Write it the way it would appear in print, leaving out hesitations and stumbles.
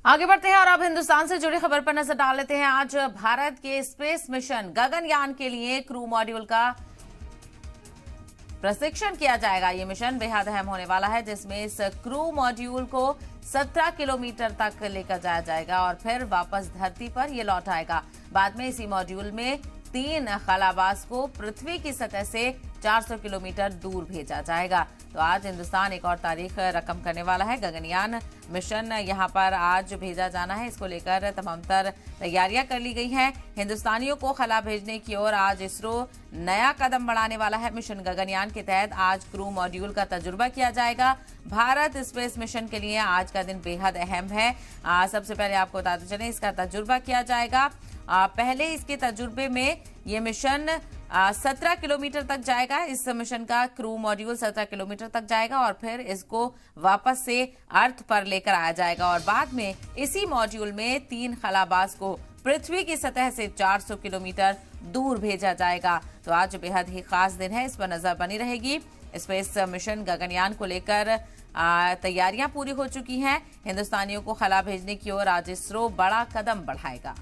आगे बढ़ते हैं और अब हिंदुस्तान से जुड़ी खबर पर नजर डाल लेते हैं। आज भारत के स्पेस मिशन गगनयान के लिए क्रू मॉड्यूल का प्रशिक्षण किया जाएगा। ये मिशन बेहद अहम होने वाला है, जिसमें इस क्रू मॉड्यूल को 17 किलोमीटर तक लेकर जाया जाएगा और फिर वापस धरती पर ये लौट आएगा। बाद में इसी मॉड्यूल में 3 खलाबाज को पृथ्वी की सतह से 400 किलोमीटर दूर भेजा जाएगा। तो आज हिंदुस्तान एक और तारीख रकम करने वाला है। गगनयान मिशन यहां पर आज भेजा जाना है, इसको लेकर तमाम तैयारियां कर ली गई हैं। हिंदुस्तानियों को खला भेजने की ओर आज इसरो नया कदम बढ़ाने वाला है। मिशन गगनयान के तहत आज क्रू मॉड्यूल का तजुर्बा किया जाएगा। भारत स्पेस मिशन के लिए आज का दिन बेहद अहम है। सबसे पहले आपको बताते चलें, इसका तजुर्बा किया जाएगा। पहले इसके तजुर्बे में ये मिशन 17 किलोमीटर तक जाएगा। इस मिशन का क्रू मॉड्यूल 17 किलोमीटर तक जाएगा और फिर इसको वापस से अर्थ पर लेकर आया जाएगा और बाद में इसी मॉड्यूल में 3 खलाबाज को पृथ्वी की सतह से 400 किलोमीटर दूर भेजा जाएगा। तो आज बेहद ही खास दिन है, इस पर नजर बनी रहेगी। स्पेस मिशन गगनयान को लेकर तैयारियां पूरी हो चुकी हैं। हिंदुस्तानियों को खला भेजने की ओर आज इसरो बड़ा कदम बढ़ाएगा।